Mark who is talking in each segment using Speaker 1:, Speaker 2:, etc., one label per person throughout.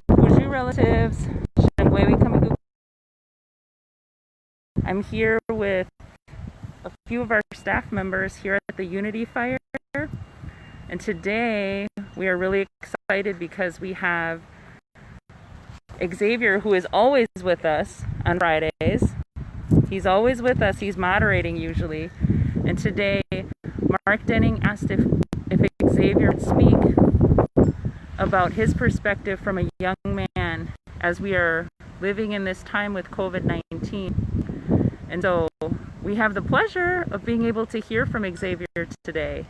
Speaker 1: Bonjour relatives. I'm here with a few of our staff members here at the Unity Fire, and today we are really excited because we have Xavier, who is always with us on Fridays. He's always with us. He's moderating usually. And today, Mark Denning asked if Xavier would speak about his perspective from a young man as we are living in this time with COVID-19. And so we have the pleasure of being able to hear from Xavier today.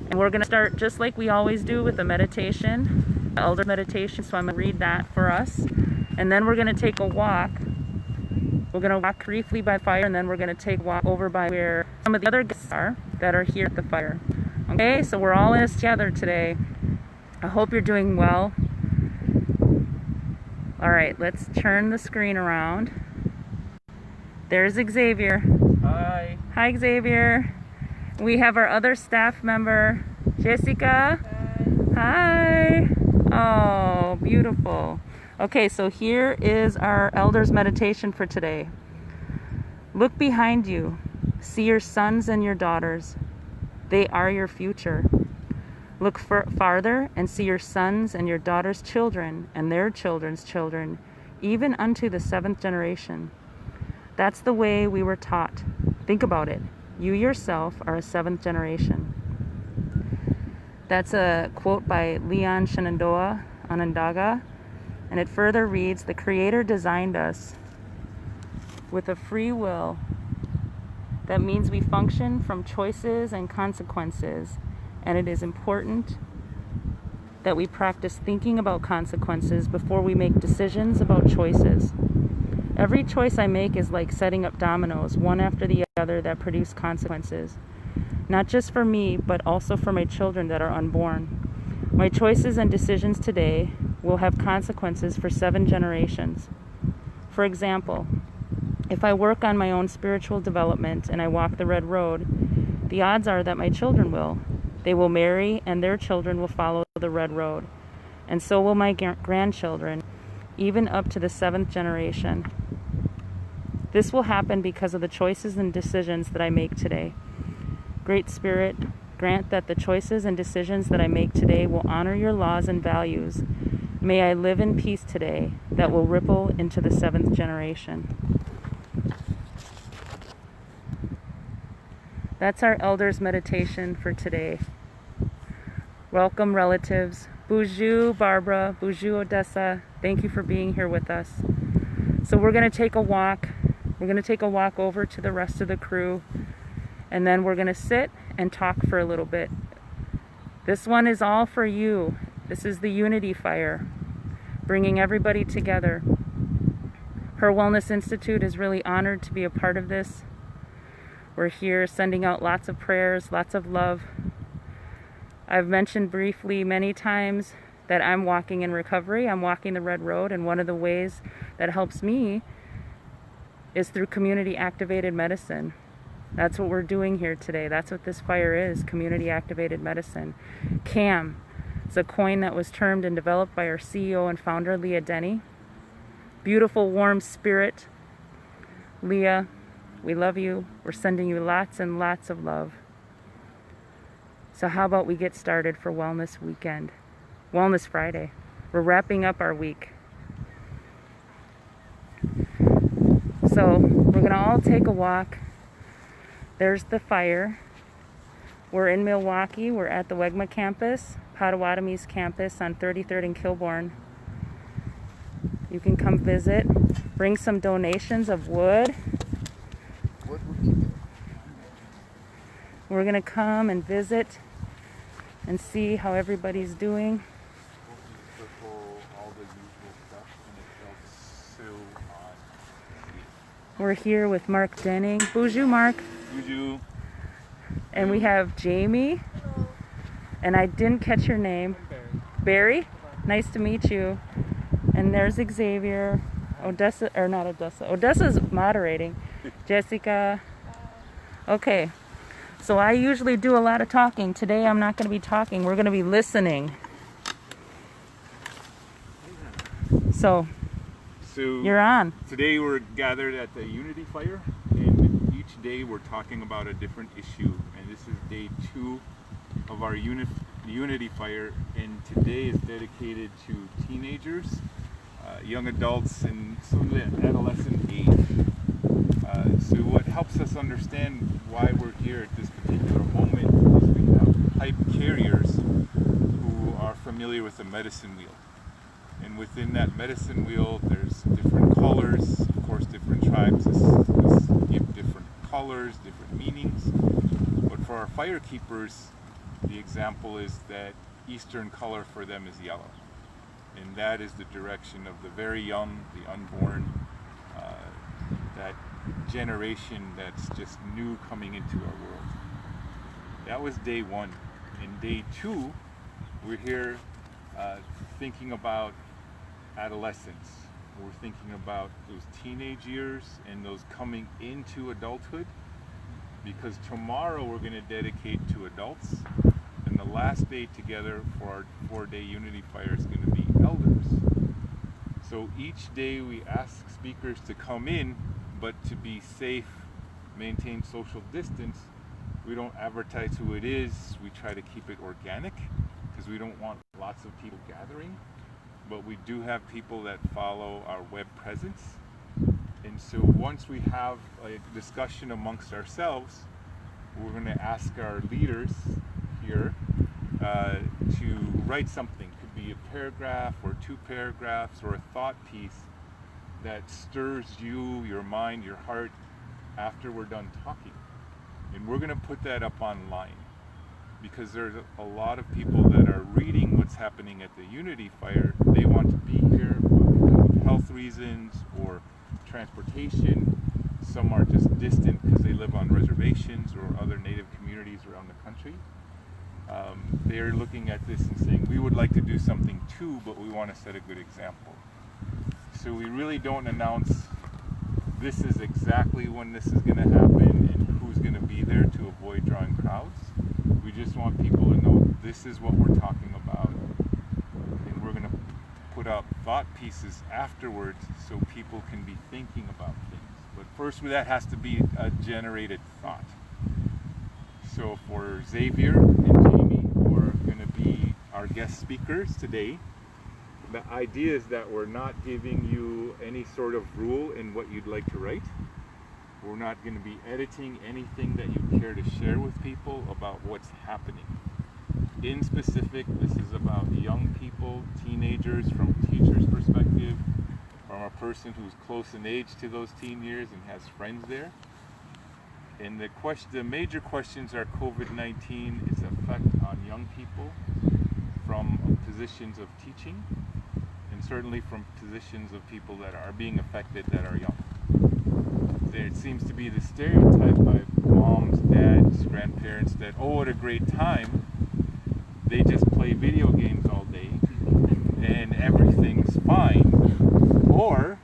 Speaker 1: And we're going to start just like we always do with the meditation, the elder meditation. So I'm going to read that for us. And then we're going to take a walk. We're going to walk briefly by fire, and then we're going to take a walk over by where some of the other guests are that are here at the fire. Okay, so we're all in this together today. I hope you're doing well. All right, let's turn the screen around. There's Xavier.
Speaker 2: Hi.
Speaker 1: Hi, Xavier. We have our other staff member, Jessica. Hi. Oh, beautiful. Okay, so here is our elders meditation for today. Look behind you. See your sons and your daughters. They are your future. Look farther and see your sons and your daughters' children and their children's children, even unto the 7th generation. That's the way we were taught. Think about it. You yourself are a 7th generation. That's a quote by Leon Shenandoah Onondaga, and it further reads, the Creator designed us with a free will. That means we function from choices and consequences, and it is important that we practice thinking about consequences before we make decisions about choices. Every choice I make is like setting up dominoes, one after the other, that produce consequences. Not just for me, but also for my children that are unborn. My choices and decisions today will have consequences for 7 generations. For example, if I work on my own spiritual development and I walk the red road, the odds are that my children will. They will marry and their children will follow the red road. And so will my grandchildren, even up to the 7th generation. This will happen because of the choices and decisions that I make today. Great Spirit, grant that the choices and decisions that I make today will honor your laws and values. May I live in peace today that will ripple into the 7th generation. That's our elders meditation for today. Welcome, relatives. Bonjour, Barbara. Bonjour, Odessa. Thank you for being here with us. So we're going to take a walk. We're going to take a walk over to the rest of the crew, and then we're going to sit and talk for a little bit. This one is all for you. This is the Unity Fire, bringing everybody together. HIR Wellness Institute is really honored to be a part of this. We're here sending out lots of prayers, lots of love. I've mentioned briefly many times that I'm walking in recovery. I'm walking the red road, and one of the ways that helps me is through community activated medicine. That's what we're doing here today. That's what this fire is, community activated medicine. CAM. It's a coin that was termed and developed by our CEO and founder, Leah Denny. Beautiful, warm spirit. Leah, we love you. We're sending you lots and lots of love. So how about we get started for Wellness Weekend? Wellness Friday. We're wrapping up our week. So we're going to all take a walk. There's the fire. We're in Milwaukee. We're at the Wegma campus, Potawatomi's campus on 33rd and Kilbourne. You can come visit. Bring some donations of wood. We're going to come and visit and see how everybody's doing. We're here with Mark Denning. Bonjour, Mark.
Speaker 2: Bonjour.
Speaker 1: And we have Jamie.
Speaker 3: Hello.
Speaker 1: And I didn't catch your name.
Speaker 3: Barry.
Speaker 1: Barry? Nice to meet you. And there's Xavier. Odessa, or not Odessa. Odessa's moderating. Jessica. Okay. So I usually do a lot of talking. Today I'm not going to be talking. We're going to be listening. So you're on.
Speaker 2: Today we're gathered at the Unity Fire, and each day we're talking about a different issue. And this is day 2 of our Unity Fire, and today is dedicated to teenagers, young adults, and some of the adolescent age. So what helps us understand why we're here at this particular moment is we have pipe carriers who are familiar with the medicine wheel. And within that medicine wheel, there's different colors. Of course, different tribes give different colors, different meanings. But for our fire keepers, the example is that Eastern color for them is yellow. And that is the direction of the very young, the unborn, that generation that's just new coming into our world. That was day 1. In day 2, we're here thinking about adolescence. We're thinking about those teenage years and those coming into adulthood, because tomorrow we're going to dedicate to adults, and the last day together for our 4-day Unity Fire is going to be elders. So each day we ask speakers to come in, but to be safe, maintain social distance. We don't advertise who it is. We try to keep it organic because we don't want lots of people gathering. But we do have people that follow our web presence. And so once we have a discussion amongst ourselves, we're going to ask our leaders here to write something. Could be a paragraph or 2 paragraphs or a thought piece that stirs you, your mind, your heart after we're done talking. And we're going to put that up online, because there's a lot of people that are reading what's happening at the Unity Fire. They want to be here because of health reasons or transportation. Some are just distant because they live on reservations or other native communities around the country. They're looking at this and saying, we would like to do something too, but we want to set a good example. So we really don't announce this is exactly when this is going to happen and who's going to be there to avoid drawing crowds. We just want people to know this is what we're talking about, and we're going to put up thought pieces afterwards so people can be thinking about things. But first, that has to be a generated thought. So for Xavier and Jamie, who are going to be our guest speakers today, the idea is that we're not giving you any sort of rule in what you'd like to write. We're not going to be editing anything that you care to share with people about what's happening. In specific, this is about young people, teenagers from a teacher's perspective, from a person who's close in age to those teen years and has friends there. And the major questions are COVID-19, its effect on young people from positions of teaching, and certainly from positions of people that are being affected that are young. There seems to be the stereotype by moms, dads, grandparents that, oh, what a great time. They just play video games all day and everything's fine. Or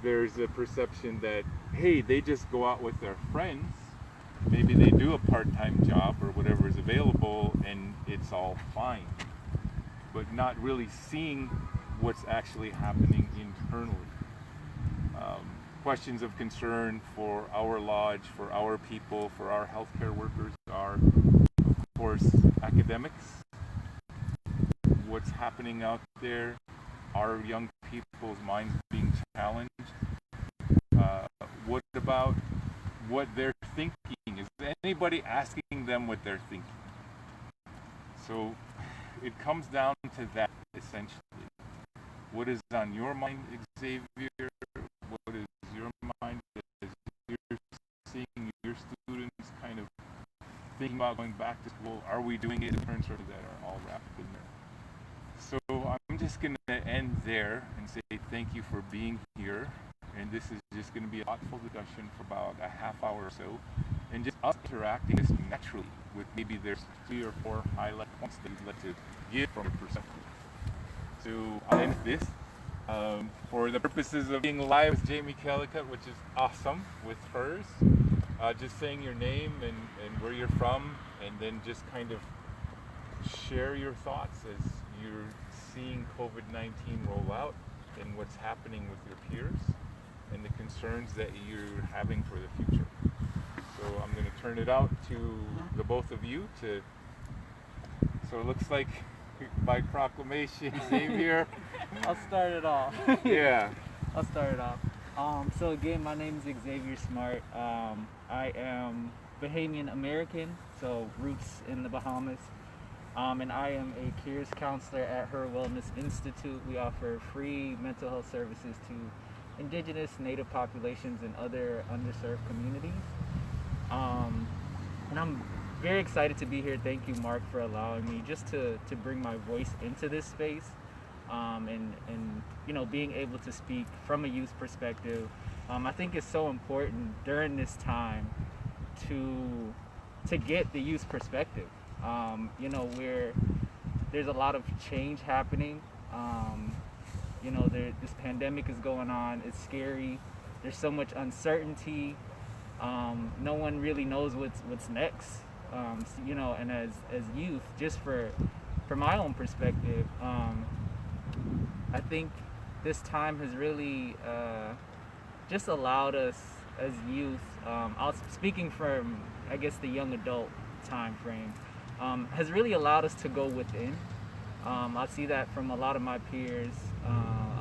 Speaker 2: there's a perception that, hey, they just go out with their friends. Maybe they do a part-time job or whatever is available and it's all fine. But not really seeing what's actually happening internally. Questions of concern for our lodge, for our people, for our healthcare workers are, of course, academics. What's happening out there? Are young people's minds being challenged? What about what they're thinking? Is anybody asking them what they're thinking? So it comes down to that, essentially. What is on your mind, Xavier? What is your mind as you're seeing your students kind of thinking about going back to school? Are we doing it in terms of that are all wrapped in there? So I'm just going to end there and say thank you for being here. And this is just going to be a thoughtful discussion for about a half hour or so. And just us interacting this naturally with maybe there's 3 or 4 highlight points that you'd like to give from your perspective. So I'll end this. For the purposes of being live with Jamie Calicut, which is awesome, with hers, just saying your name and where you're from, and then just kind of share your thoughts as you're seeing COVID-19 roll out. in what's happening with your peers and the concerns that you're having for the future. So I'm going to turn it out to the both of you to, so it looks like by proclamation, Xavier.
Speaker 3: I'll start it off.
Speaker 2: Yeah.
Speaker 3: I'll start it off. So again, my name is Xavier Smart. I am Bahamian American, so roots in the Bahamas. And I am a careers counselor at HIR Wellness Institute. We offer free mental health services to Indigenous, Native populations, and other underserved communities. And I'm very excited to be here. Thank you, Mark, for allowing me just to bring my voice into this space. And you know, being able to speak from a youth perspective, I think it's so important during this time to get the youth perspective. You know, there's a lot of change happening. You know, this pandemic is going on. It's scary. There's so much uncertainty. No one really knows what's next. You know, and as youth, just from my own perspective, I think this time has really just allowed us as youth, speaking from, I guess, the young adult time frame, has really allowed us to go within. I see that from a lot of my peers.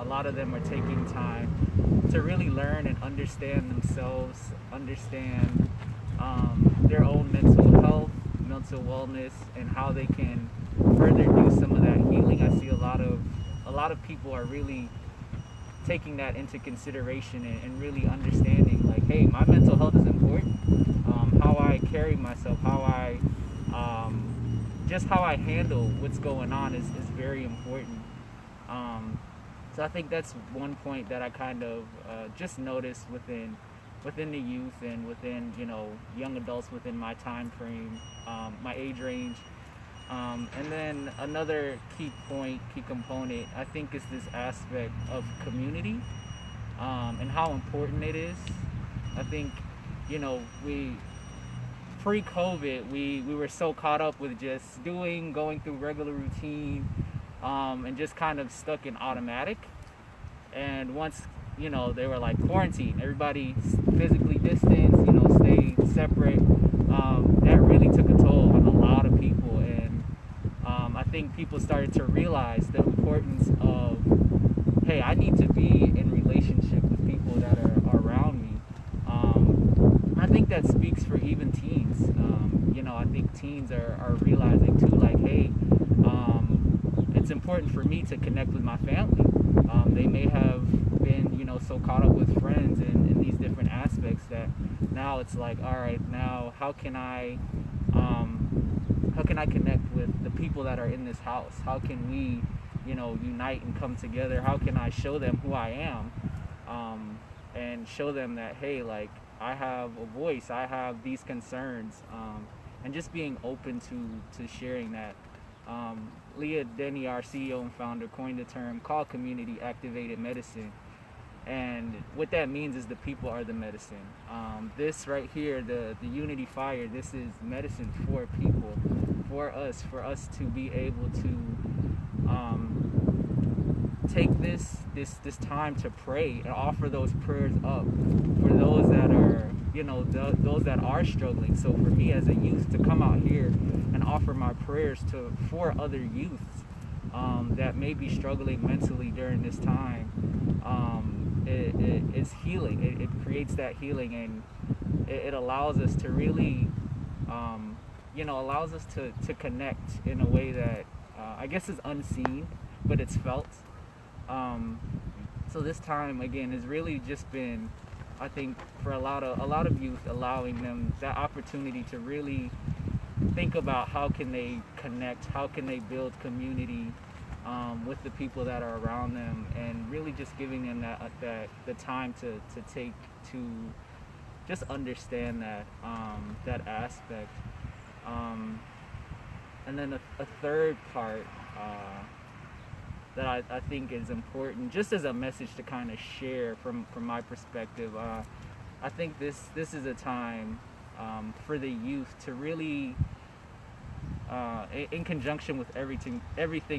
Speaker 3: A lot of them are taking time to really learn and understand themselves, understand their own mental health, mental wellness, and how they can further do some of that healing. I see a lot of people are really taking that into consideration and really understanding, like, hey, my mental health is important. How I carry myself, just how I handle what's going on is very important. So I think that's one point that I kind of just noticed within the youth and within, you know, young adults within my time frame, my age range. And then another key component, I think, is this aspect of community, and how important it is. I think, you know, pre-COVID, we were so caught up with just going through regular routine, and just kind of stuck in automatic. And once, you know, they were like, quarantine, everybody physically distanced, you know, stay separate, that really took a toll on a lot of people. And I think people started to realize the importance of, hey, I need to be in relationship with people that are around me. I think that speaks for even teens. You know, I think teens are realizing too, like, hey, it's important for me to connect with my family. They may have been, you know, so caught up with friends in these different aspects that now it's like, all right, now how can I connect with the people that are in this house? How can we, you know, unite and come together? How can I show them who I am, and show them that, hey, like, I have a voice, I have these concerns, and just being open to sharing that. Leah Denny, our CEO and founder, coined the term called community activated medicine. And what that means is the people are the medicine. This right here, the Unity Fire, this is medicine for people, for us to be able to take this time to pray and offer those prayers up for those that are, you know, those that are struggling. So for me as a youth to come out here and offer my prayers for other youths that may be struggling mentally during this time, it's healing. It creates that healing, and it allows us to really, you know, allows us to connect in a way that I guess is unseen, but it's felt. So this time again has really just been, I think, for a lot of youth, allowing them that opportunity to really think about how can they connect, how can they build community with the people that are around them, and really just giving them the time to take to just understand that aspect. And then a third part that I think is important, just as a message to kind of share from my perspective. I think this is a time for the youth to really, in conjunction with everything,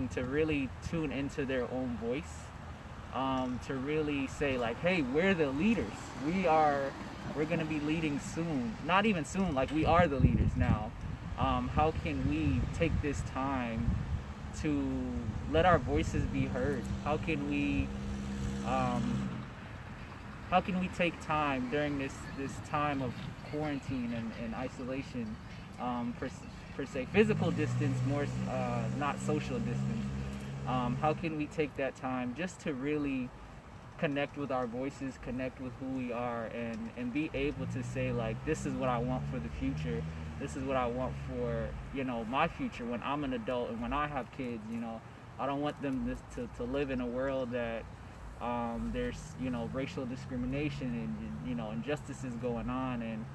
Speaker 3: to really tune into their own voice, to really say like, hey, we're the leaders. We're gonna be leading soon. Not even soon, like we are the leaders now. How can we take this time to let our voices be heard? How can we take time during this time of quarantine and isolation, per se, physical distance, more not social distance? How can we take that time just to really connect with our voices, connect with who we are, and be able to say like, this is what I want for the future. This is what I want for, you know, my future when I'm an adult and when I have kids. You know, I don't want them to live in a world that there's, you know, racial discrimination and, you know, injustices going on, and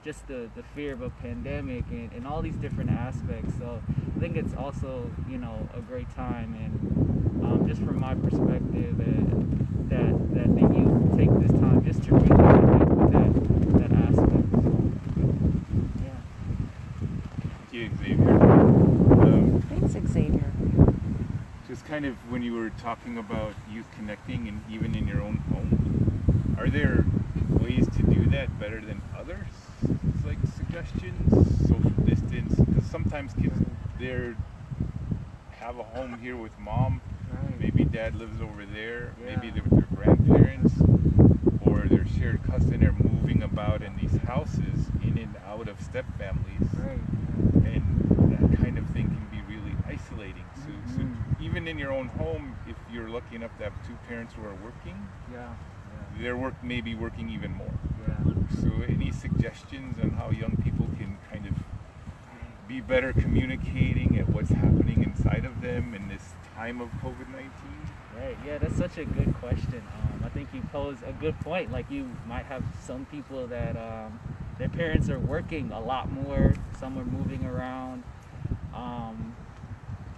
Speaker 3: just the fear of a pandemic and all these different aspects. So I think it's also, you know, a great time, and just from my perspective, that the youth take this time just to really connect with that aspect. Yeah.
Speaker 2: Thank you, Xavier.
Speaker 1: Thanks, Xavier.
Speaker 2: Just kind of when you were talking about youth connecting, and even in your own home, are there ways to do that better than others? It's like suggestions, social distance, because sometimes kids, they have a home here with mom, maybe dad lives over there, maybe they're with their grandparents, or they're shared cousin, are moving about in these houses in and out of step families, and that kind of thing can be really isolating. So even in your own home, if you're lucky enough to have two parents who are working, their work may be working even more. So any suggestions on how young people can kind of be better communicating at what's happening inside of them in this time of COVID-19?
Speaker 3: Right, yeah, that's such a good question. I think you pose a good point. Like, you might have some people that their parents are working a lot more, some are moving around.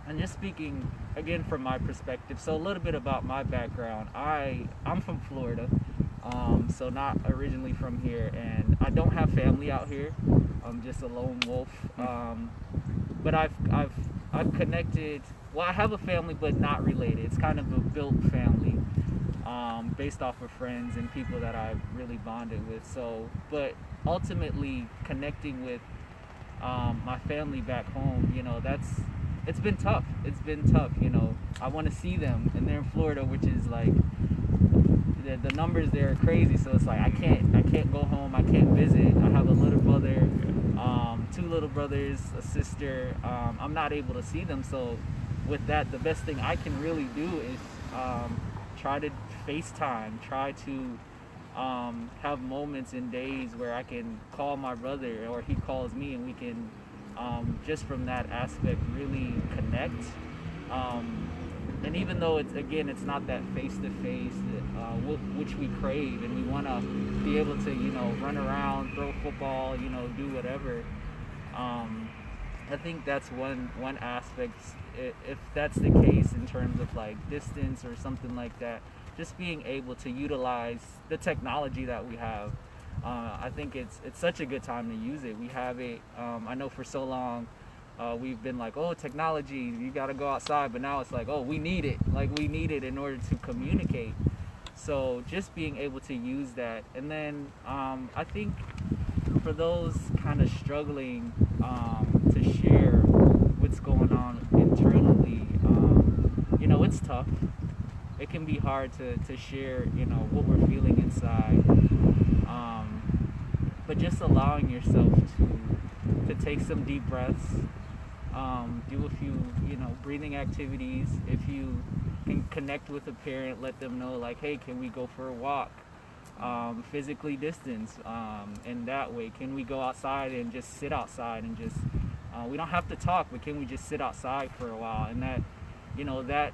Speaker 3: And just speaking again from my perspective, so a little bit about my background. I'm from Florida, so not originally from here, and I don't have family out here. I'm just a lone wolf. But I've connected. Well, I have a family, but not related. It's kind of a built family, based off of friends and people that I've really bonded with. So, but ultimately connecting with my family back home, you know, it's been tough. It's been tough. You know, I want to see them, and they're in Florida, which is like the numbers there are crazy. So it's like I can't go home. I can't visit. I have a little brother, two little brothers, a sister. I'm not able to see them. So with that, the best thing I can really do is try to FaceTime, try to have moments and days where I can call my brother or he calls me, and we can just from that aspect really connect. And even though it's not that face-to-face which we crave, and we want to be able to, you know, run around, throw football, you know, do whatever. I think that's one aspect. If that's the case in terms of like distance or something like that, just being able to utilize the technology that we have. I think it's such a good time to use it. We have it. I know for so long we've been like, oh, technology, you got to go outside, but now it's like, oh, we need it. Like, we need it in order to communicate. So just being able to use that. And then I think for those kind of struggling to share what's going on internally, you know, it's tough. It can be hard to share, you know, what we're feeling inside. But just allowing yourself to take some deep breaths, do a few, you know, breathing activities. If you can connect with a parent, let them know like, hey, can we go for a walk? Physically distance, in that way. Can we go outside and just sit outside and just, we don't have to talk, but can we just sit outside for a while? And that, you know, that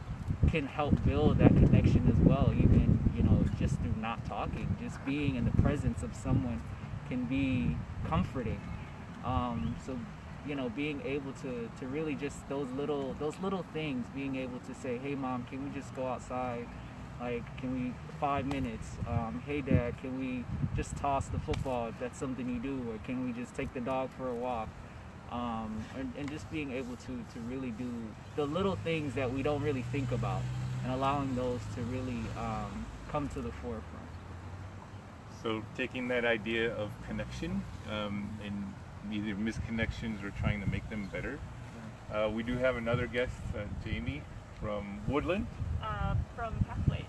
Speaker 3: can help build that connection as well, even, you know, just through not talking. Just being in the presence of someone can be comforting. So, you know, being able to really just those little things, being able to say, hey mom, can we just go outside? Like, can we 5 minutes? Hey dad, can we just toss the football if that's something you do? Or can we just take the dog for a walk? And just being able to really do the little things that we don't really think about. and allowing those to really come to the forefront.
Speaker 2: So taking that idea of connection and either misconnections or trying to make them better. We do have another guest, Jamie from Woodland.
Speaker 4: From Pathways.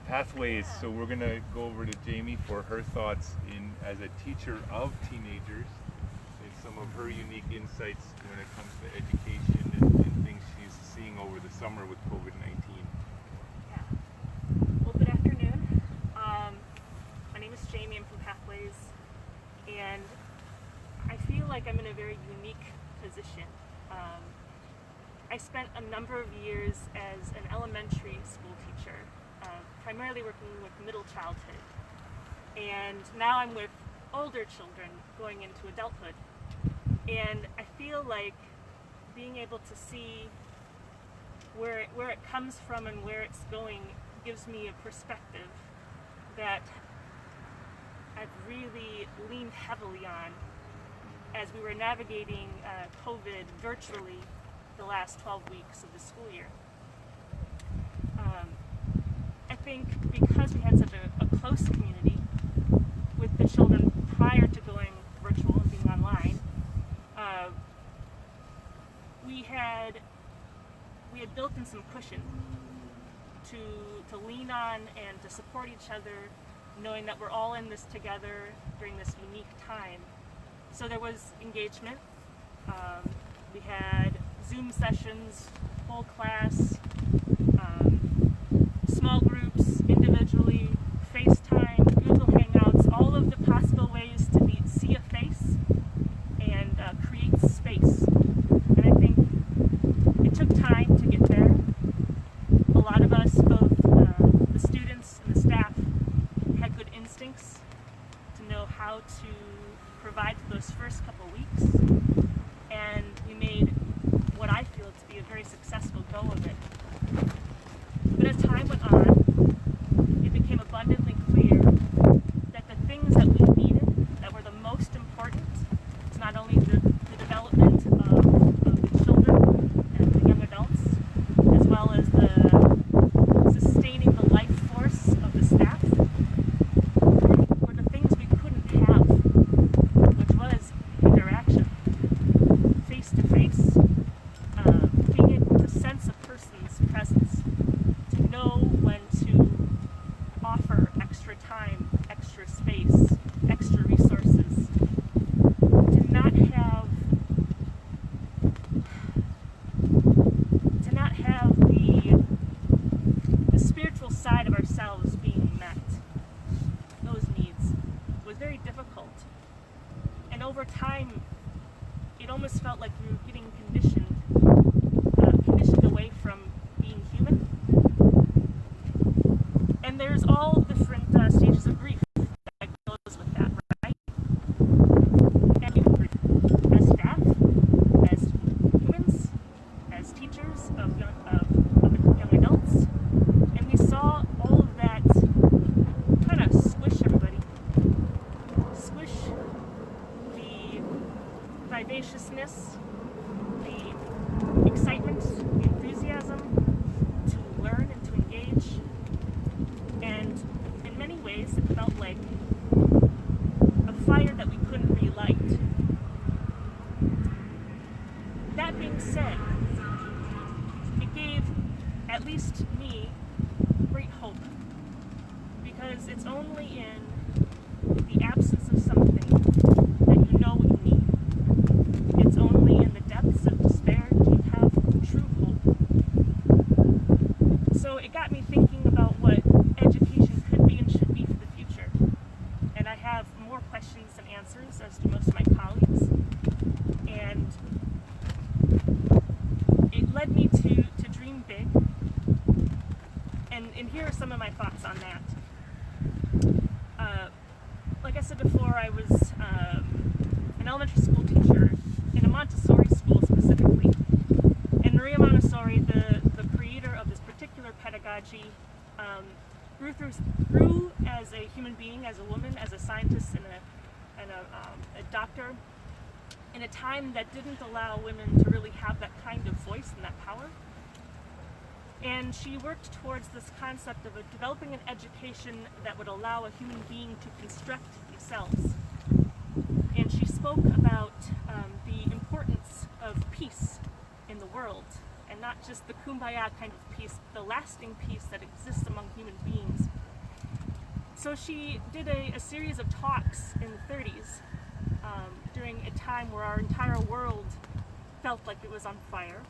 Speaker 2: Pathways. So we're gonna go over to Jamie for her thoughts as a teacher of teenagers and some of her unique insights when it comes to education and things she's seeing over the summer with COVID-19.
Speaker 4: Yeah. Well, good afternoon. My name is Jamie. I'm from Pathways, and I feel like I'm in a very unique position. I spent a number of years as an elementary school teacher, primarily working with middle childhood. And now I'm with older children going into adulthood. And I feel like being able to see where it comes from and where it's going gives me a perspective that I've really leaned heavily on as we were navigating COVID virtually the last 12 weeks of the school year. I think because we had such a close community with the children prior to going virtual and being online, we had built in some cushion to lean on and to support each other, knowing that we're all in this together during this unique time. So there was engagement. We had Zoom sessions, whole class, small groups, individually, FaceTime, Google Hangouts, all of the possible ways to see a face and create space. And I think it took time to get there. A lot of us, both the students and the staff, had good instincts to know how to provide for those first couple weeks. And we made what I feel to be a very successful go of it. But as time went on, it became abundantly clear that the things that we needed, that were the most important, to not only the development of the children and the young adults, as well as the sustaining the life force of the staff, were the things we couldn't have, which was interaction, face-to-face, being able to sense a person's presence, to know when to offer extra time, extra space, extra resources, to not have the spiritual side of ourselves being met. Those needs was very difficult. And over time, it almost felt like we were getting conditioned away from being human. And there's all different stages of grief that goes with that, right? And we grieve as staff, as humans, as teachers of young adults, and we saw all of that kind of squish everybody, squish the vivaciousness, the excitement, the enthusiasm to learn and to engage. And in many ways, it felt like a fire that we couldn't relight. That being said, it gave, at least me, great hope. Because it's only in the absence of something that you know what you need. It's only in the depths of despair do you have true hope. So it got me thinking about what education could be and should be for the future. And I have more questions than answers, as do most of my colleagues. And it led me to dream big. And here are some of my thoughts on that. Like I said before, I was an elementary school teacher in a Montessori school specifically. And Maria Montessori, the creator of this particular pedagogy, grew as a human being, as a woman, as a scientist, and a doctor, in a time that didn't allow women to really have that kind of voice and that power. And she worked towards this concept of developing an education that would allow a human being to construct themselves. And she spoke about the importance of peace in the world, and not just the kumbaya kind of peace, the lasting peace that exists among human beings. So she did a series of talks in the 30s during a time where our entire world felt like it was on fire.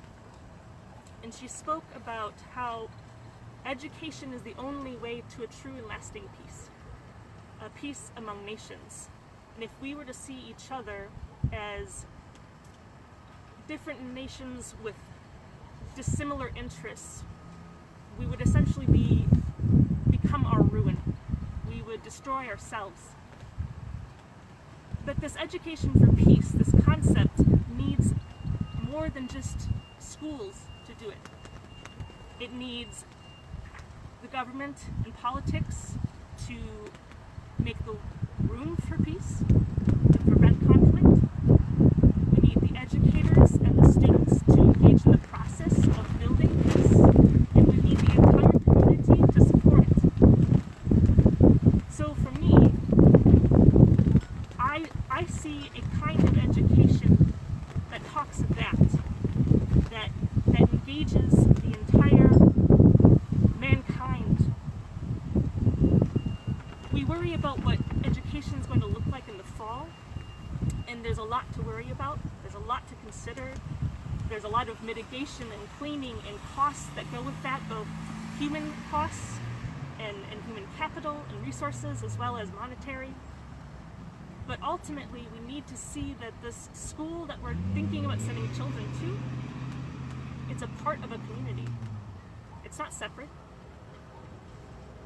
Speaker 4: And she spoke about how education is the only way to a true and lasting peace, a peace among nations. And if we were to see each other as different nations with dissimilar interests, we would essentially become our ruin. We would destroy ourselves. But this education for peace, this concept, needs more than just schools to do it. It needs the government and politics to make the room for peace and prevent conflict. We need the educators and the students to engage in the process of building peace, and we need the entire community to support it. So for me, I see a kind of education that talks of that engages the entire mankind. We worry about what education is going to look like in the fall, and there's a lot to worry about. There's a lot to consider. There's a lot of mitigation and cleaning and costs that go with that, both human costs and human capital and resources, as well as monetary. But ultimately, we need to see that this school that we're thinking about sending children to, it's a part of a community. It's not separate.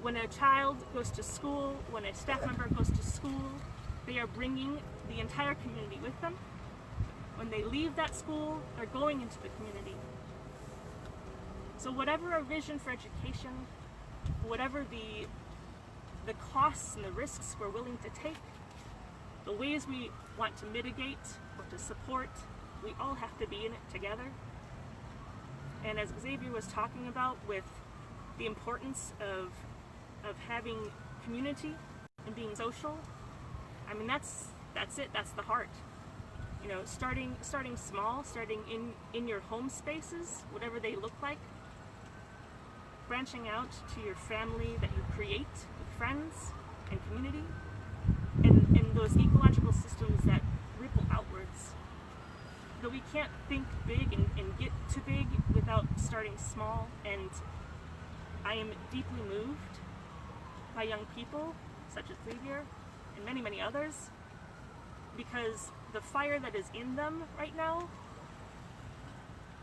Speaker 4: When a child goes to school, when a staff member goes to school, they are bringing the entire community with them. When they leave that school, they're going into the community. So whatever our vision for education, whatever the costs and the risks we're willing to take, the ways we want to mitigate or to support, we all have to be in it together. And as Xavier was talking about with the importance of having community and being social, I mean, that's it, that's the heart. You know, starting small, starting in your home spaces, whatever they look like, branching out to your family that you create with friends and community, and those ecological systems that ripple outwards. But we can't think big and get too big without starting small, and I am deeply moved by young people such as Xavier and many, many others, because the fire that is in them right now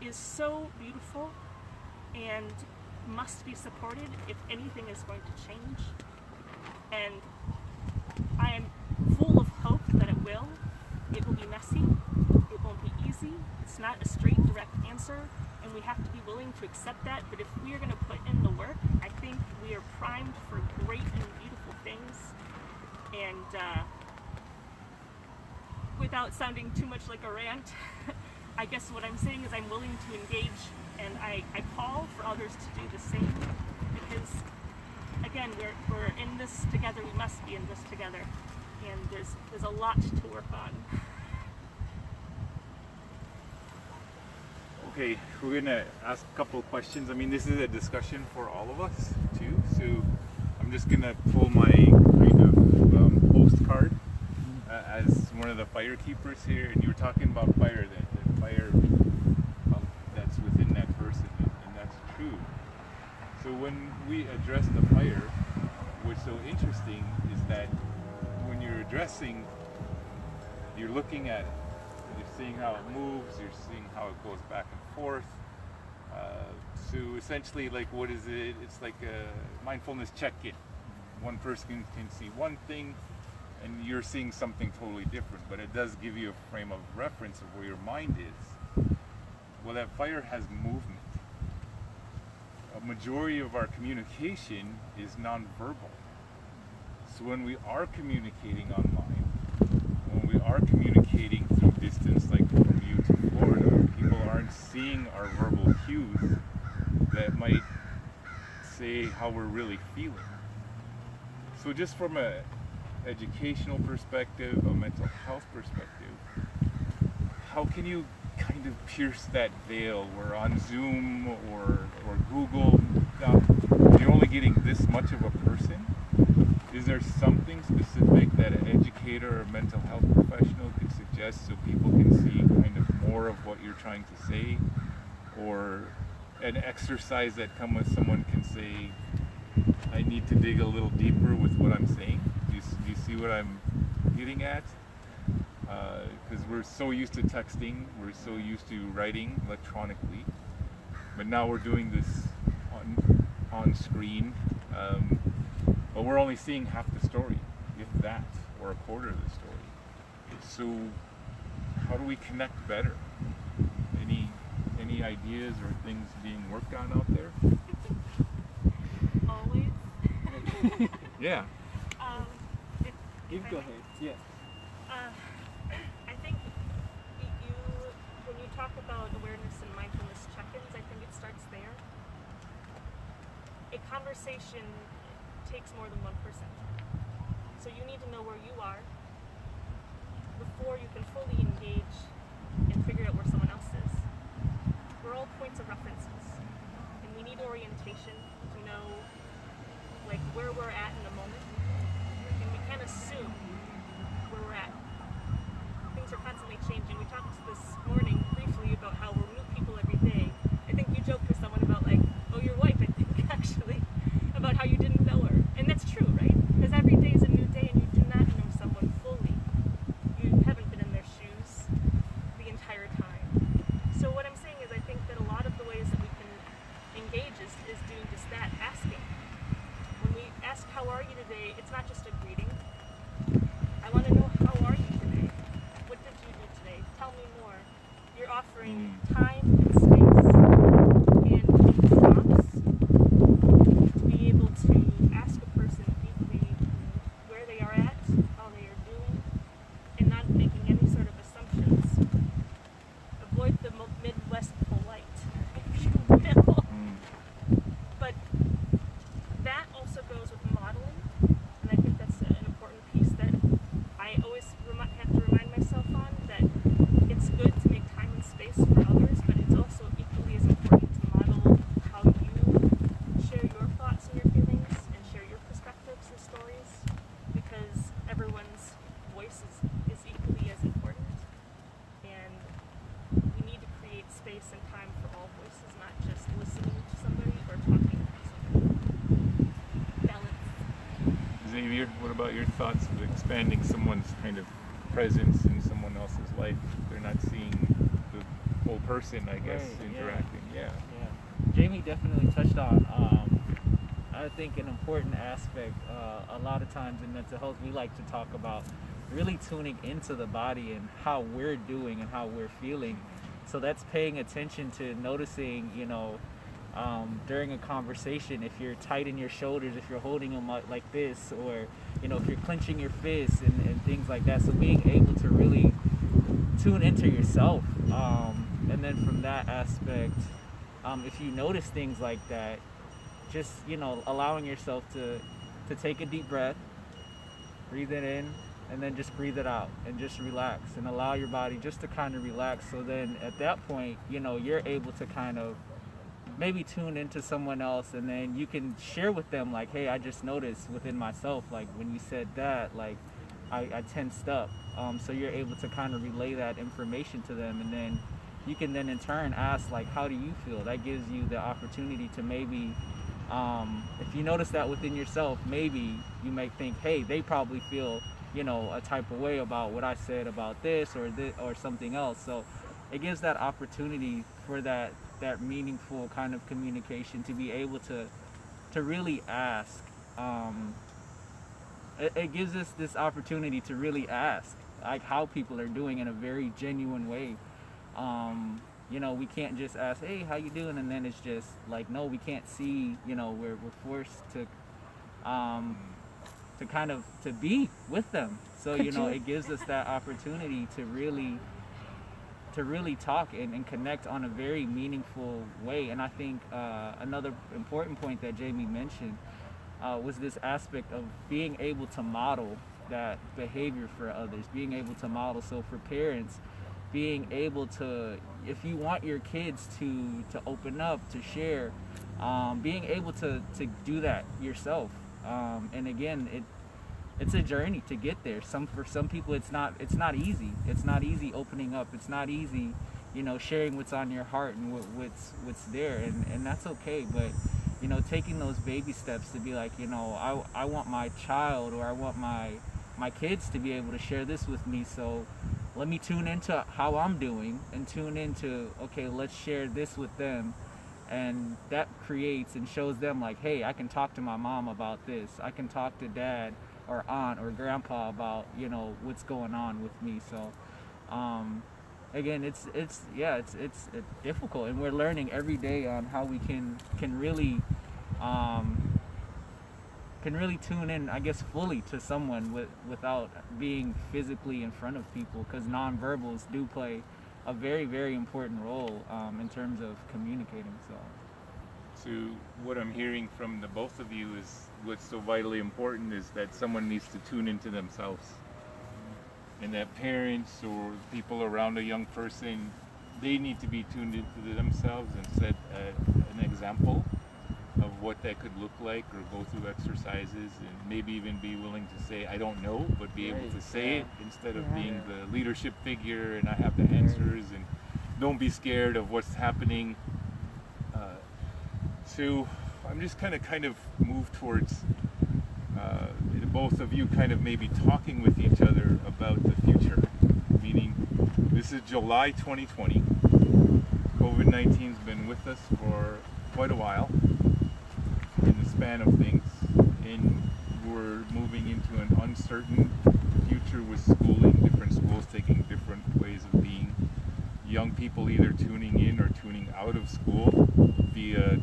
Speaker 4: is so beautiful and must be supported if anything is going to change. And I am full of hope that it will. It will be messy. It won't be easy. It's not a straight, direct answer, and we have to be willing to accept that. But if we are going to put in the work, I think we are primed for great and beautiful things. And without sounding too much like a rant, I guess what I'm saying is I'm willing to engage, and I call for others to do the same, because again, we're in this together. We must be in this together, and there's a lot to work on.
Speaker 2: Okay, we're gonna ask a couple of questions. I mean, this is a discussion for all of us too, so I'm just gonna pull my kind of postcard as one of the fire keepers here, and you were talking about fire, that fire that's within that person, and that's true. So when we address the fire, what's so interesting is that when you're addressing, you're looking at it, you're seeing how it moves, you're seeing how it goes back and forth. So essentially, like, what is it? It's like a mindfulness check-in. One person can see one thing, and you're seeing something totally different, but it does give you a frame of reference of where your mind is. Well, that fire has movement. A majority of our communication is nonverbal. So when we are communicating online, when we are communicating through distance, like from you to Florida, people aren't seeing our verbal cues that might how we're really feeling. So just from a educational perspective, a mental health perspective, how can you kind of pierce that veil where on Zoom or Google, you're only getting this much of a person? Is there something specific that an educator or mental health professional could suggest so people can see kind of more of what you're trying to say? Or an exercise that someone can say, I need to dig a little deeper with what I'm saying? Do you see what I'm getting at? Because we're so used to texting, we're so used to writing electronically, but now we're doing this on screen, but we're only seeing half the story, if that, or a quarter of the story. So how do we connect better? Any ideas or things being worked on out there?
Speaker 4: Always.
Speaker 2: Yeah.
Speaker 3: You go ahead. Yeah.
Speaker 4: I think when you talk about awareness and mindfulness check-ins, I think it starts there. A conversation takes more than one person. So you need to know where you are before you can fully engage and figure out where someone else is. We're all points of references, and we need orientation to know like where we're at in the moment, and we can't assume where we're at. Things are constantly changing. We talked this morning briefly about how we're new people every day. I think you joked with someone about like, oh, your wife, I think actually, about how you didn't know her, and that's true, right? Because every day is a new day, and you do not know someone fully. You haven't been in their shoes the entire time. So what I'm saying is I think that a lot of the ways that we can engage is doing just that, asking. When we ask, how are you today, it's not just a greeting. I want to know, how are you today? What did you do today? Tell me more. You're offering time and space and prompts to be able to ask a person deeply where they are at, how they are doing, and not making any sort of assumptions. Avoid the Midwest polite, if you will. But that also goes with modeling, and I think that's an important piece that I always have to remind myself on, that it's good to make time and space for others, but it's also equally as important to model how you share your thoughts and your feelings and share your perspectives and stories, because everyone's voice is equally as important, and we need to create space and time for all voices, not just listening to somebody or talking to somebody. Balance.
Speaker 2: Xavier, what about your thoughts of expanding someone's kind of presence in someone else's life? They're not seeing the whole person, I guess,
Speaker 3: Right,
Speaker 2: interacting. Yeah.
Speaker 3: Jamie definitely touched on, I think, an important aspect. A lot of times in mental health, we like to talk about really tuning into the body and how we're doing and how we're feeling. So that's paying attention to noticing, during a conversation, if you're tight in your shoulders, if you're holding them like this, or, if you're clenching your fists and things like that. So being able to really tune into yourself. And then from that aspect, if you notice things like that, just, allowing yourself to take a deep breath, breathe it in, and then just breathe it out, and just relax and allow your body just to kind of relax. So then at that point, you're able to kind of maybe tune into someone else, and then you can share with them like, hey, I just noticed within myself, like when you said that, like I tensed up. So you're able to kind of relay that information to them, and then you can then in turn ask, like, how do you feel? That gives you the opportunity to maybe, if you notice that within yourself, maybe you might think, hey, they probably feel, a type of way about what I said about this or something else. So it gives that opportunity for that meaningful kind of communication, to be able to really ask. It gives us this opportunity to really ask, like, how people are doing in a very genuine way. We can't just ask, hey, how you doing? And then it's just like, no, we can't see, we're forced to kind of to be with them. So, it gives us that opportunity to really really talk and connect on a very meaningful way. And I think another important point that Jamie mentioned was this aspect of being able to model that behavior for others, being able to model. So for parents, being able to, if you want your kids to open up, to share, being able to do that yourself. And again, it's a journey to get there. For some people, it's not easy. It's not easy opening up. It's not easy, sharing what's on your heart and what's there, and that's okay. But taking those baby steps to be like, I want my child, or I want my kids to be able to share this with me. So let me tune into how I'm doing and tune into, okay, let's share this with them. And that creates and shows them like, hey, I can talk to my mom about this. I can talk to dad or aunt or grandpa about, what's going on with me. So again, it's difficult, and we're learning every day on how we can really tune in, I guess, fully to someone without being physically in front of people, because nonverbals do play a very, very important role in terms of communicating.
Speaker 2: So what I'm hearing from the both of you is what's so vitally important is that someone needs to tune into themselves, and that parents or people around a young person, they need to be tuned into themselves and set an example of what that could look like, or go through exercises, and maybe even be willing to say, I don't know, but be able to say it instead of being the leadership figure and I have the answers, and don't be scared of what's happening. So I'm just kind of move towards both of you kind of maybe talking with each other about the future, meaning this is July 2020. COVID-19's been with us for quite a while in the span of things, and we're moving into an uncertain future with schooling, different schools taking different ways of being, young people either tuning in or tuning out of school via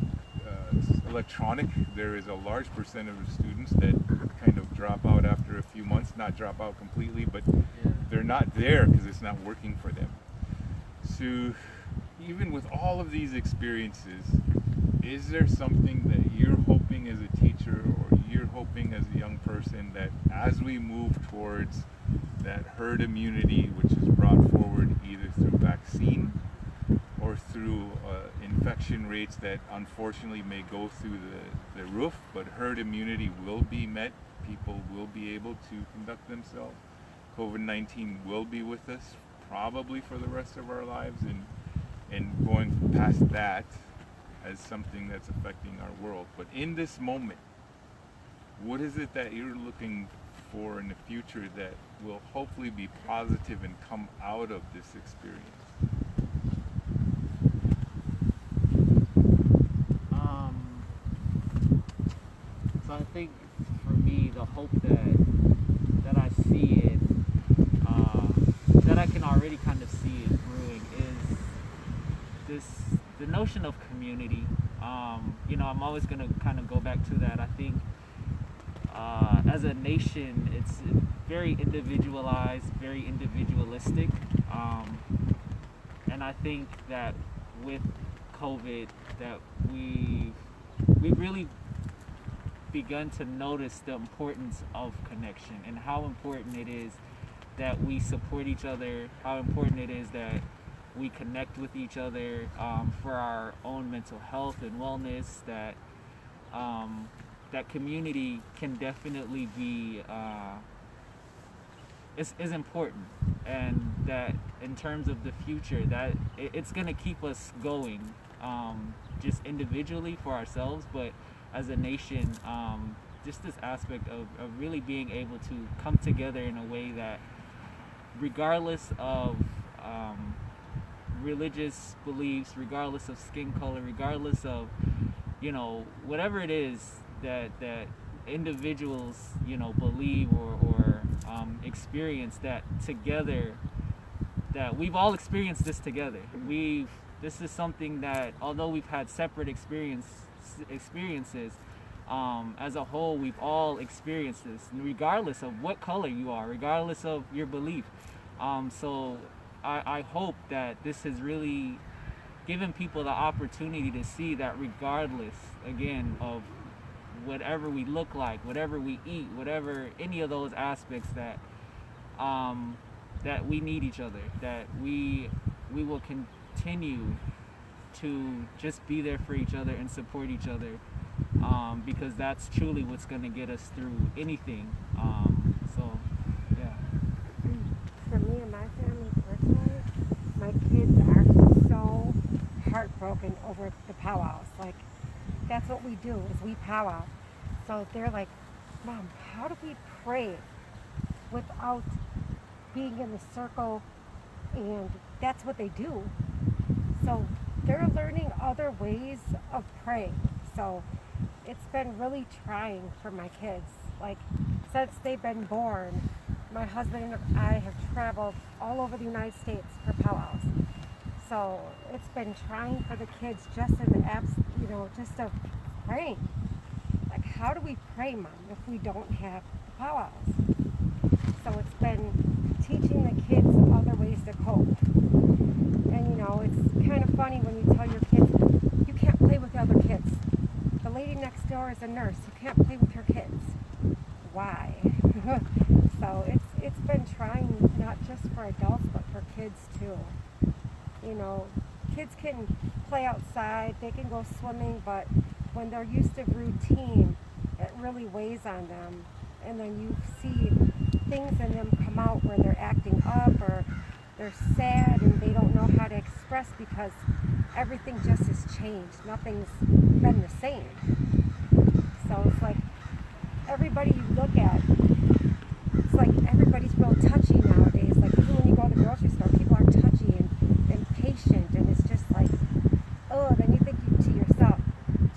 Speaker 2: electronic. There is a large percentage of students that kind of drop out after a few months, not drop out completely, but they're not there because it's not working for them. So even with all of these experiences, is there something that you're hoping as a teacher, or you're hoping as a young person, that as we move towards that herd immunity, which is brought forward either through vaccine or through infection rates that unfortunately may go through the roof, but herd immunity will be met, people will be able to conduct themselves, COVID-19 will be with us probably for the rest of our lives, and going past that as something that's affecting our world. But in this moment, what is it that you're looking for in the future that will hopefully be positive and come out of this experience?
Speaker 3: So I think for me, the hope that I see it, that I can already kind of see it brewing, is the notion of community. I'm always going to kind of go back to that. I think as a nation, it's very individualized, very individualistic, and I think that with COVID, that we've really begun to notice the importance of connection, and how important it is that we support each other, how important it is that we connect with each other for our own mental health and wellness, that that community can definitely be is important, and that in terms of the future, that it's going to keep us going, just individually for ourselves, but as a nation, just this aspect of really being able to come together in a way that, regardless of religious beliefs, regardless of skin color, regardless of whatever it is that individuals believe or experience, that together, that we've all experienced this together. This is something that, although we've had separate experiences, as a whole, we've all experienced this, regardless of what color you are, regardless of your belief. So I hope that this has really given people the opportunity to see that regardless, again, of whatever we look like, whatever we eat, whatever, any of those aspects, that that we need each other, that we will continue to just be there for each other and support each other, because that's truly what's going to get us through anything. So, yeah.
Speaker 5: For me and my family personally, my kids are so heartbroken over the powwows. Like, that's what we do, is we powwow. So they're like, Mom, how do we pray without being in the circle? And that's what they do. So they're learning other ways of praying. So it's been really trying for my kids. Like, since they've been born, my husband and I have traveled all over the United States for powwows. So it's been trying for the kids, just in the just of praying. Like, how do we pray, Mom, if we don't have the powwows? So it's been teaching the kids other ways to cope. And it's kind of funny when you tell your kids, you can't play with the other kids. The lady next door is a nurse. You can't play with her kids. Why? So it's been trying, not just for adults, but for kids too. Kids can play outside, they can go swimming, but when they're used to routine, it really weighs on them. And then you see things in them come out where they're acting up, or they're sad and they don't know how to express, because everything just has changed. Nothing's been the same. So it's like everybody you look at, it's like everybody's real touchy nowadays. Like, even when you go to the grocery store, people are touchy and patient, and it's just like, oh, then you think to yourself,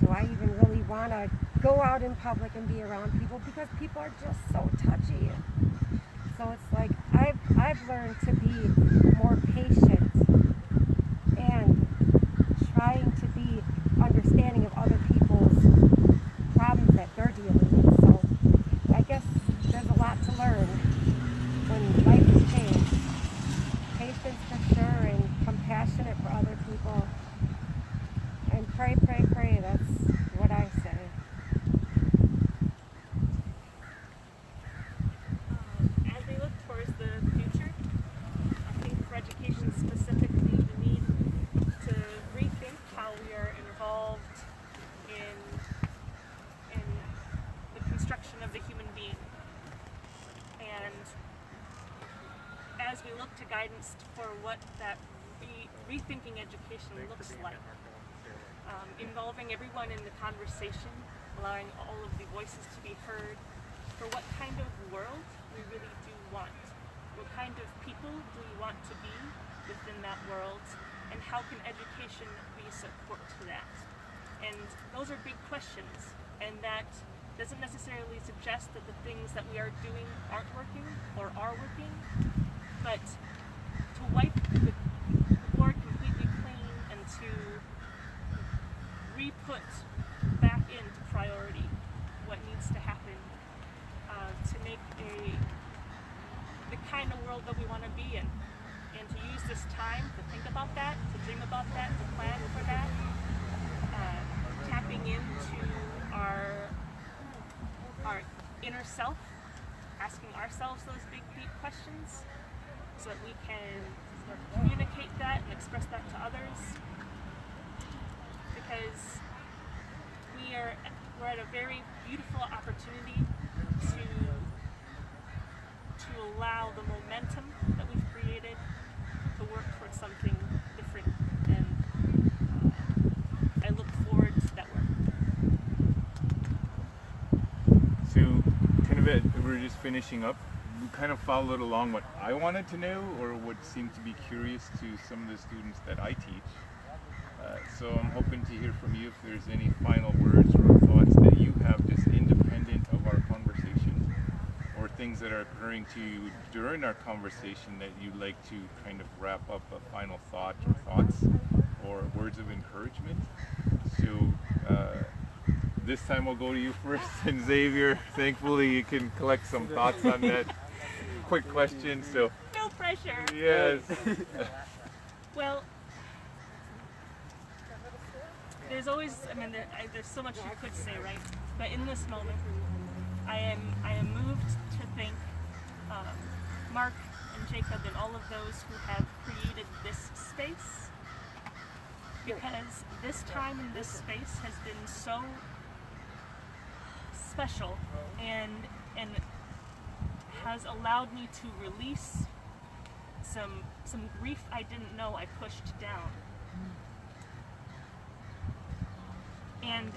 Speaker 5: do I even really want to go out in public and be around people, because people are just so touchy? So it's like I've learned to be more patient and trying to be understanding of other people's problems that they're dealing with. So I guess there's a lot to learn when life has changed. Patience for sure, and compassionate for other people. And pray, pray, pray. That's what I say.
Speaker 4: As we look towards the future, I think for education specifically, we need to rethink how we are involved in the construction of the human being. And as we look to guidance for what that rethinking education looks like, involving everyone in the conversation, allowing all of the voices to be heard, for what kind of world we really do want. What kind of people do we want to be within that world, and how can education be support to that? And those are big questions, and that doesn't necessarily suggest that the things that we are doing aren't working or are working, but to wipe the board completely clean and to re-put back into priority what needs to happen to make the kind of world that we want to be in, and to use this time to think about that, to dream about that, to plan for that, tapping into our inner self, asking ourselves those big, deep questions, so that we can communicate that and express that to others. Because we're at a very beautiful opportunity to allow the momentum that we've created to work towards something different, and I look forward to that work.
Speaker 2: So, we're just finishing up. We kind of followed along what I wanted to know, or what seemed to be curious to some of the students that I teach. So I'm hoping to hear from you if there's any final words or thoughts that you have, just independent of our conversation, or things that are occurring to you during our conversation that you'd like to kind of wrap up a final thought or thoughts or words of encouragement. So this time we'll go to you first, and Xavier, thankfully you can collect some thoughts on that quick question. So
Speaker 4: No pressure.
Speaker 2: Yes.
Speaker 4: Well, there's always, I mean, there's so much you could say, right? But in this moment, I am moved to thank Mark and Jacob and all of those who have created this space, because this time in this space has been so special and has allowed me to release some grief I didn't know I pushed down. And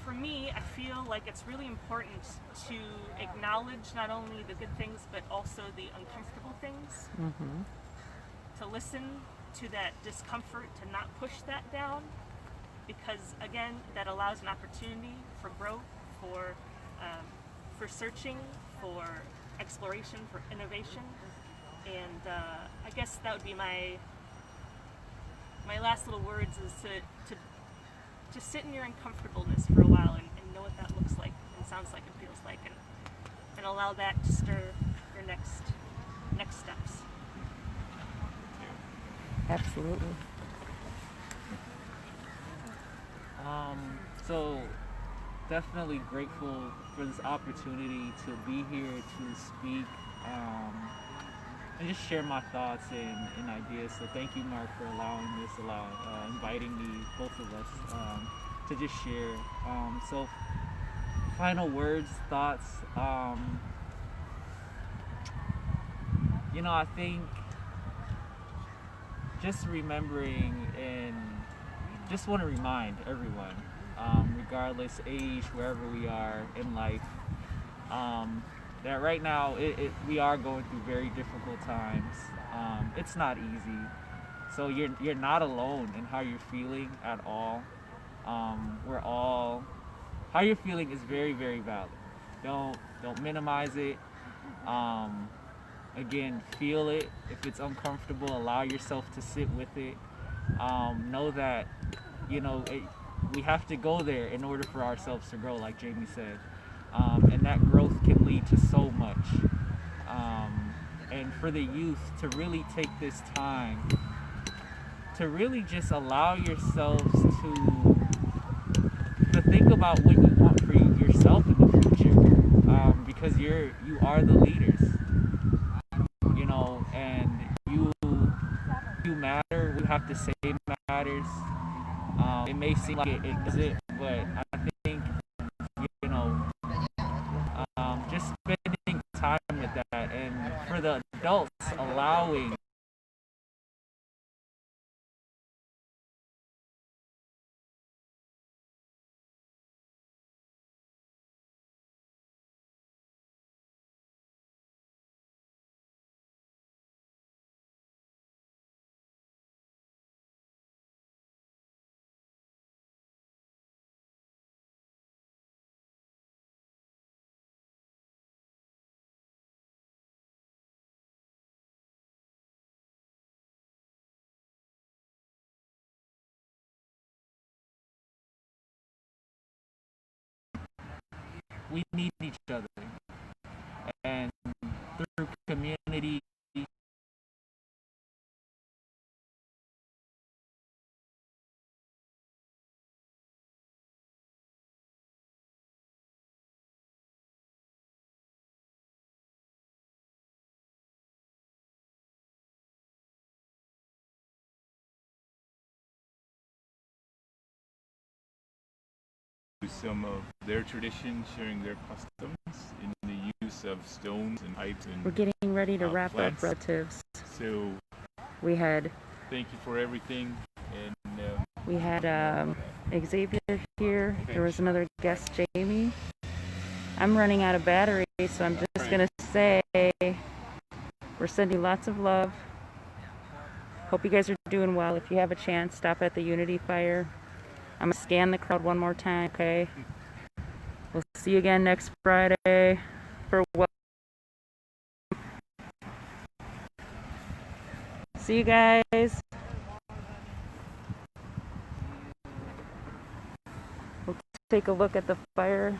Speaker 4: for me, I feel like it's really important to acknowledge not only the good things, but also the uncomfortable things.
Speaker 1: Mm-hmm.
Speaker 4: To listen to that discomfort, to not push that down, because again, that allows an opportunity for growth, for searching, for exploration, for innovation. And I guess that would be my last little words, is to sit in your uncomfortableness for a while and know what that looks like and sounds like and feels like, and allow that to stir your next steps.
Speaker 1: Absolutely.
Speaker 3: So definitely grateful for this opportunity to be here to speak and just share my thoughts and ideas. So thank you, Mark, for allowing this, inviting me, both of us, to just share. So final words, thoughts. I think just remembering, and just want to remind everyone, regardless age, wherever we are in life, that right now we are going through very difficult times. It's not easy, so you're not alone in how you're feeling at all. How you're feeling is very, very valid. Don't minimize it. Again, feel it. If it's uncomfortable, allow yourself to sit with it. Know that we have to go there in order for ourselves to grow, like Jamie said. And that growth can lead to so much. And for the youth to really take this time to really just allow yourselves to think about what you want for yourself in the future, because you are the leaders, and you matter. We have to say matters. It may seem like it doesn't, but I think just spending time with that, and for the adults, allowing we need each other, and through community,
Speaker 2: some of their traditions, sharing their customs in the use of stones and pipes and
Speaker 1: We're getting ready to wrap
Speaker 2: plants.
Speaker 1: up, relatives.
Speaker 2: So
Speaker 1: We had
Speaker 2: thank you for everything, and
Speaker 1: Xavier here. There was another guest, Jamie. I'm running out of battery, so I'm just gonna say we're sending lots of love. Hope you guys are doing well. If you have a chance, stop at the Unity Fire. I'm gonna scan the crowd one more time, okay? We'll see you again next Friday for what? See you guys. We'll take a look at the fire.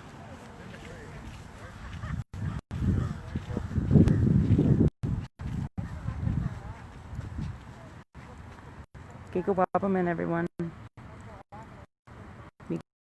Speaker 1: Gigawabaman, everyone.